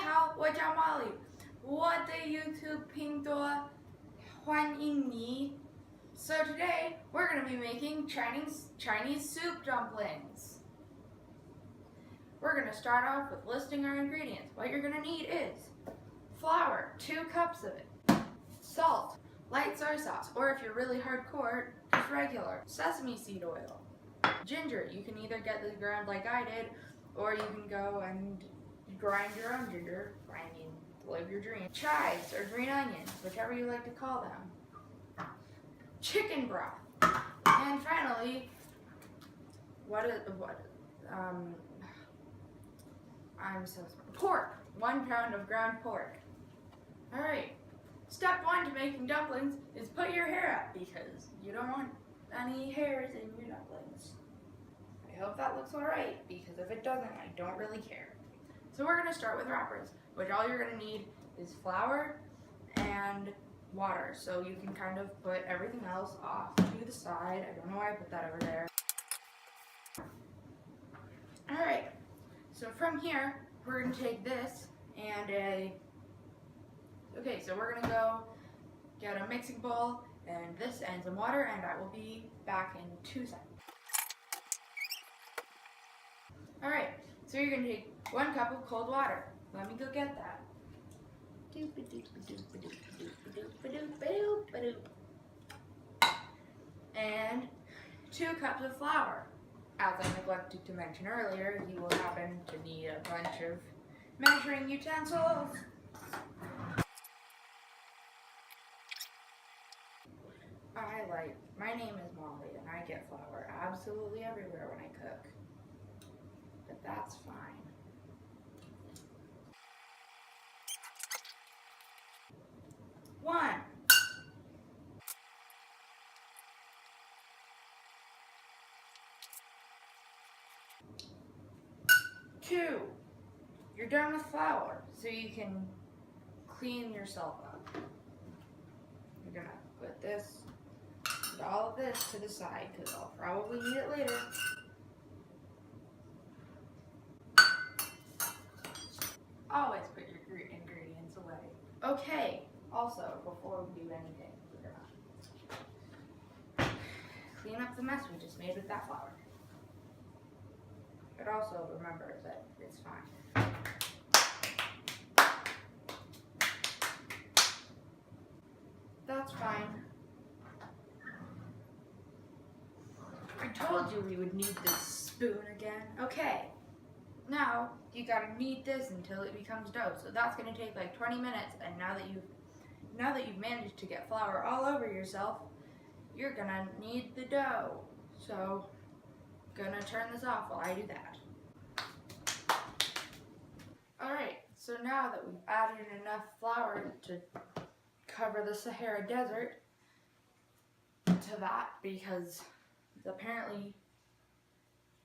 好，我叫 Molly，我的 YouTube 频道欢迎你。So today we're going to be making Chinese soup dumplings. We're going to start off with listing our ingredients. What you're going to need is flour, 2 cups of it, salt, light soy sauce, or if you're really hardcore, just regular, sesame seed oil, ginger. You can either get this ground like I did, or you can go and grind your own ginger. Live your dream. Chives or green onions, whichever you like to call them. Chicken broth, and finally, pork. 1 pound of ground pork. All right. Step 1 to making dumplings is put your hair up because you don't want any hairs in your dumplings. I hope that looks alright, because if it doesn't, I don't really care. So we're going to start with wrappers, which all you're going to need is flour and water. So you can kind of put everything else off to the side. I don't know why I put that over there. Alright, so from here, we're going to take this and so we're going to go get a mixing bowl and this and some water, and I will be back in 2 seconds. Alright, so you're going to take 1 cup of cold water. Let me go get that. And 2 cups of flour. As I neglected to mention earlier, you will happen to need a bunch of measuring utensils. My name is Molly, and I get flour absolutely everywhere when I cook. But that's fine. One. 2. You're done with flour, so you can clean yourself up. You're gonna put all of this to the side because I'll probably need it later. Always put your ingredients away. Okay, also, before we do anything, we're gonna clean up the mess we just made with that flour. But also remember that it's fine. That's fine. I told you we would need this spoon again. Okay. Now, you gotta knead this until it becomes dough. So that's gonna take like 20 minutes, and now that you've managed to get flour all over yourself, you're gonna knead the dough. So, gonna turn this off while I do that. Alright, so now that we've added enough flour to cover the Sahara Desert to that, because it's apparently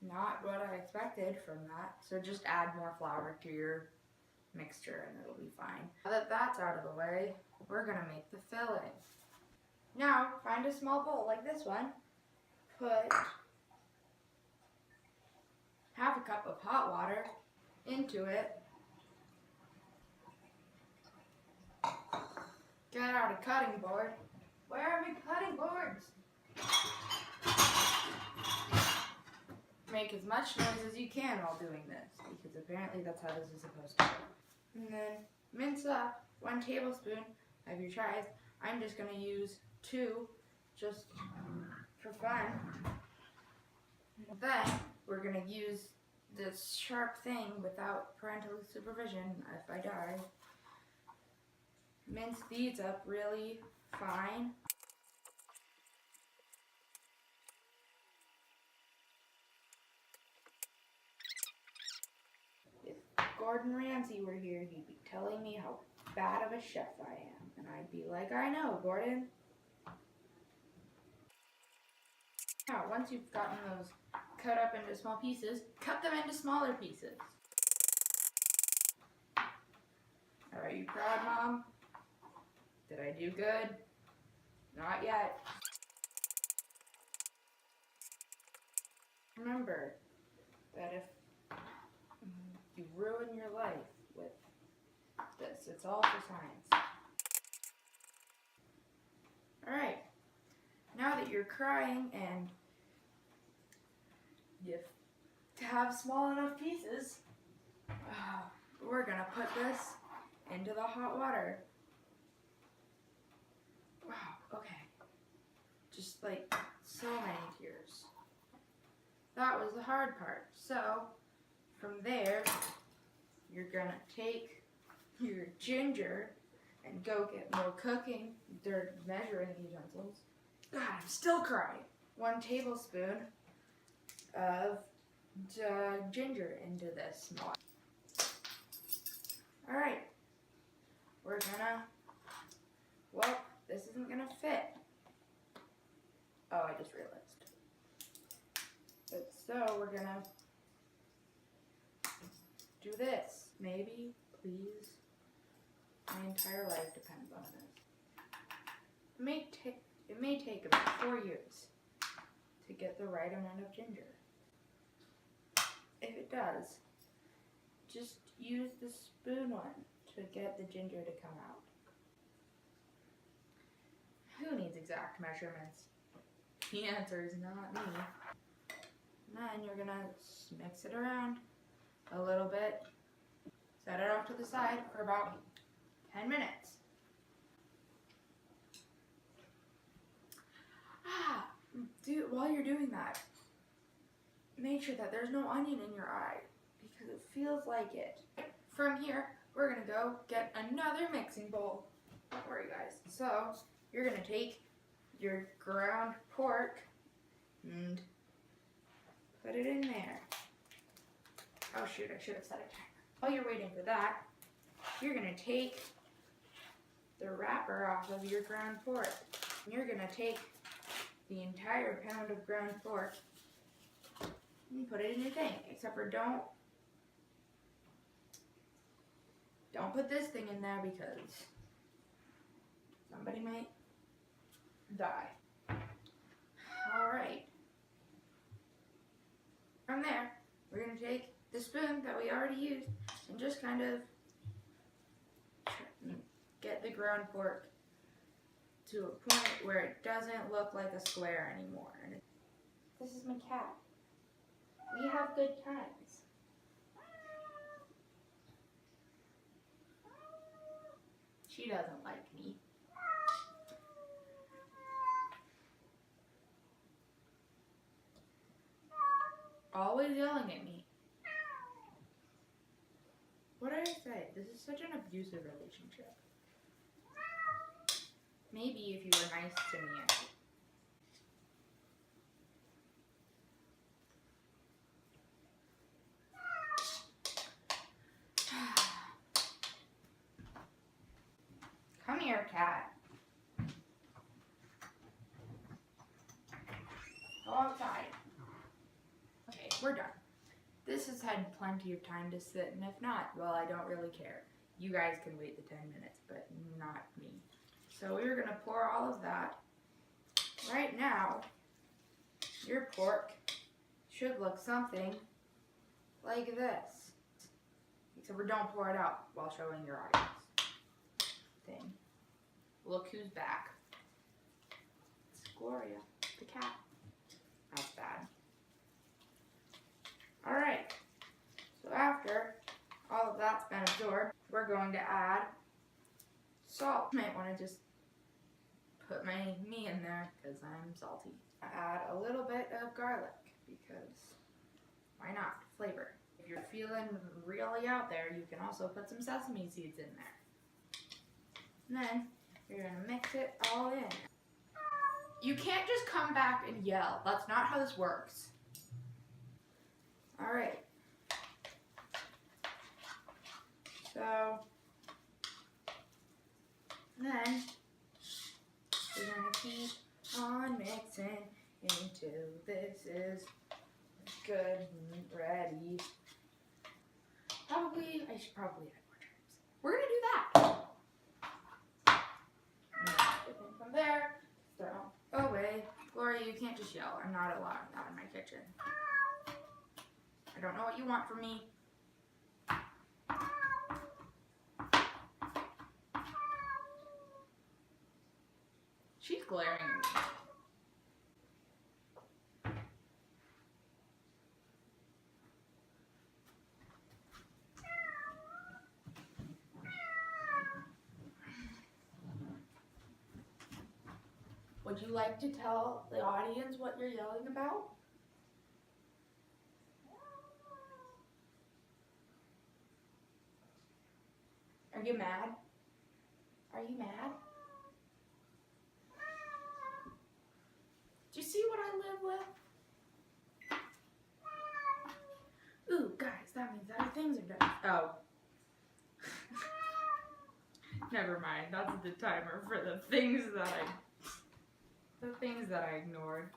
not what I expected from that. So just add more flour to your mixture and it'll be fine. Now that that's out of the way, we're gonna make the filling. Now, find a small bowl like this one. Put half a cup of hot water into it. Get out a cutting board. Where are my cutting boards? Make as much noise as you can while doing this, because apparently that's how this is supposed to go. And then mince up 1 tablespoon of your chives. I'm just going to use 2 just for fun. Then we're going to use this sharp thing without parental supervision if I die. Mince these up really fine. If Gordon Ramsay were here, he'd be telling me how bad of a chef I am. And I'd be like, I know, Gordon. Now, once you've gotten those cut up into small pieces, cut them into smaller pieces. Are you proud, Mom? Did I do good? Not yet. Remember that if you ruin your life with It's all for science. Alright, now that you're crying and you have small enough pieces, we're gonna put this into the hot water. Wow, okay. Just like so many tears. That was the hard part. So, from there, you're gonna take your ginger and go get more cooking, measuring utensils. God, I'm still crying. 1 tablespoon of ginger into this. Alright, we're gonna, well, this isn't gonna fit. Oh, I just realized. But so we're gonna do this. Maybe, please. My entire life depends on this. It may take about 4 years to get the right amount of ginger. If it does, just use the spoon one to get the ginger to come out. Who needs exact measurements? The answer is not me. And then you're gonna mix it around a little bit. Set it off to the side for about 10 minutes. While you're doing that, make sure that there's no onion in your eye because it feels like it. From here, we're gonna go get another mixing bowl. Don't worry, guys. So, you're gonna take your ground pork and put it in there. Oh shoot, I should have set a timer. While you're waiting for that, you're gonna take the wrapper off of your ground pork. And you're gonna take the entire pound of ground pork and put it in your tank. Except for don't put this thing in there because somebody might die. Alright. From there, we're going to take the spoon that we already used and just kind of get the ground pork to a point where it doesn't look like a square anymore. This is my cat. We have good times. She doesn't like me. Always yelling at me. What did I say? This is such an abusive relationship. Maybe if you were nice to me. Come here, cat. Go outside. Okay, we're done. This has had plenty of time to sit, and if not, well, I don't really care. You guys can wait the 10 minutes, but not me. So we're gonna pour all of that. Right now, your pork should look something like this. Except for don't pour it out while showing your audience. Thing. Look who's back. It's Gloria, the cat. That's bad. Alright, so after all of that's been absorbed, we're going to add salt. You might want to just put me in there because I'm salty. I add a little bit of garlic because why not? Flavor. If you're feeling really out there, you can also put some sesame seeds in there. And then you're going to mix it all in. You can't just come back and yell. That's not how this works. Alright. So, then we're going to keep on mixing until this is good and ready. I should probably add more chips. We're going to do that. And from there, throw away. Gloria, you can't just yell. I'm not allowing that in my kitchen. I don't know what you want from me. She's glaring at me. Would you like to tell the audience what you're yelling about? Are you mad? Are you mad? Do you see what I live with? Ooh, guys, that means that our things are done. Oh. Never mind. That's the timer for the things that I ignored.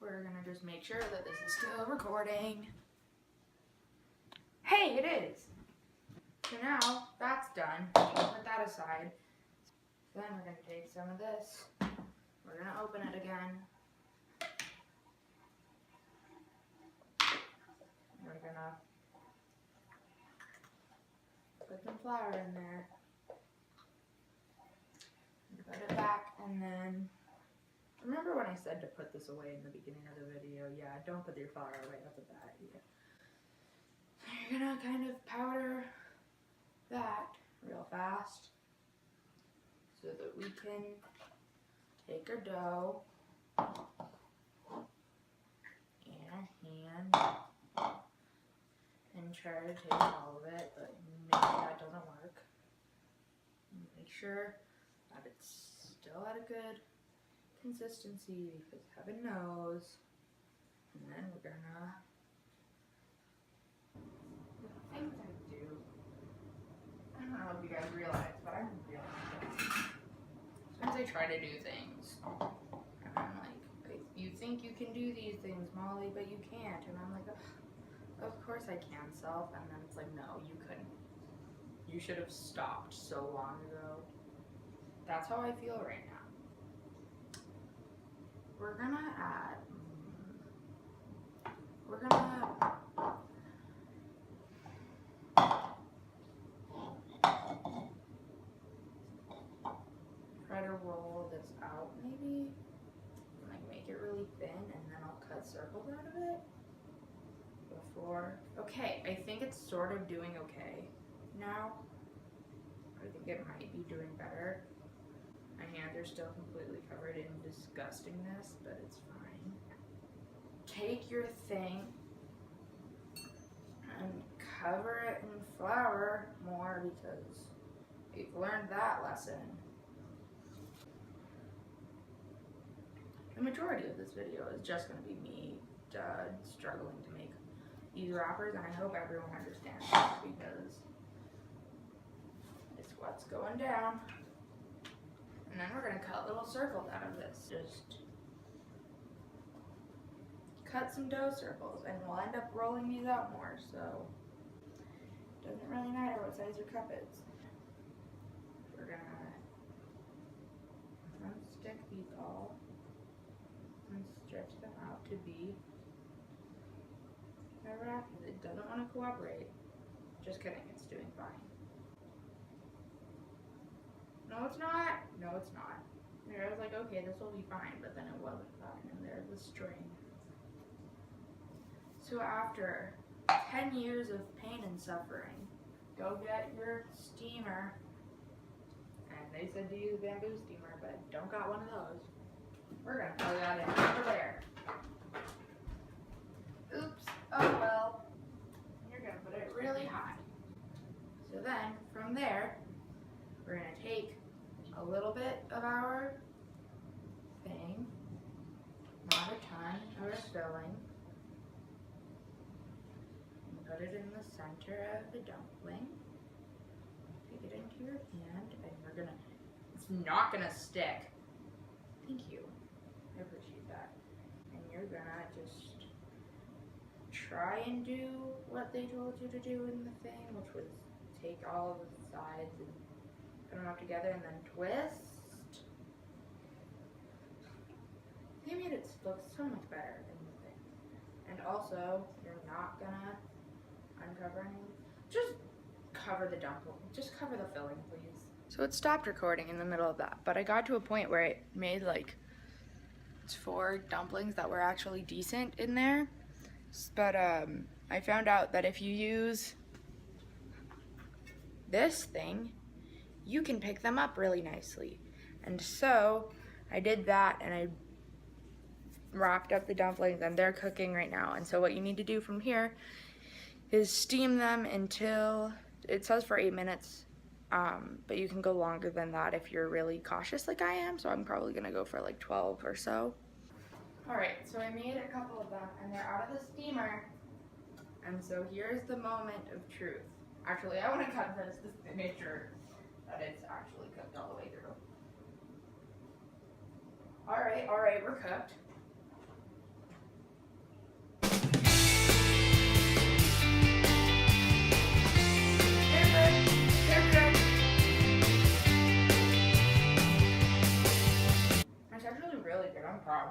We're gonna just make sure that this is still recording. Hey, it is. So now that's done. We'll put that aside. So then we're gonna take some of this. We're gonna open it again. We're gonna put some flour in there. Put it back, and then remember when I said to put this away in the beginning of the video? Yeah, don't put your flour away. That's a bad idea. You're gonna kind of powder that real fast so that we can take our dough in our hand and try to take all of it, but maybe that doesn't work. Make sure that it's still at a good consistency, because heaven knows. And then we're gonna the things I do. I don't know if you guys realize, but I'm really good. Sometimes I try to do things, and I'm like, you think you can do these things, Molly, but you can't. And I'm like, of course I can, self. And then it's like, no, you couldn't. You should have stopped so long ago. That's how I feel right now. We're gonna try to roll this out maybe, and like make it really thin, and then I'll cut circles out of it before. Okay, I think it's sort of doing okay now. I think it might be doing better. My hands are still completely covered in disgustingness, but it's fine. Take your thing and cover it in flour more, because we've learned that lesson. The majority of this video is just going to be me struggling to make these wrappers, and I hope everyone understands that, because it's what's going down. And then we're going to cut little circles out of this. Just cut some dough circles, and we'll end up rolling these out more, so it doesn't really matter what size your cup is. We're going to unstick these all and stretch them out to be a wrap. It doesn't want to cooperate. Just kidding, it's doing fine. No, it's not. No, it's not. There, I was like, okay, this will be fine, but then it wasn't fine, and there's the string. So after 10 years of pain and suffering, go get your steamer. And they said to use a bamboo steamer, but don't got one of those. We're gonna plug that in over there. Oops, oh well. You're gonna put it really high. So then, from there, we're gonna take a little bit of our thing, not a ton of our filling, and put it in the center of the dumpling. Take it into your hand, and we're gonna, it's not gonna stick. Thank you, I appreciate that. And you're gonna just try and do what they told you to do in the thing, which was take all of the sides and put them up together and then twist. They made it look so much better than the thing. And also, you're not gonna uncover any. Just cover the dumpling. Just cover the filling, please. So it stopped recording in the middle of that, but I got to a point where it made like 4 dumplings that were actually decent in there. But I found out that if you use this thing, you can pick them up really nicely. And so I did that, and I wrapped up the dumplings, and they're cooking right now. And so what you need to do from here is steam them until, it says for 8 minutes, but you can go longer than that if you're really cautious like I am, so I'm probably gonna go for like 12 or so. Alright, so I made a couple of them, and they're out of the steamer, and so here's the moment of truth. Actually, I want to cut this to make sure that it's actually cooked all the way through. Alright, we're cooked. It's actually really good, I'm proud.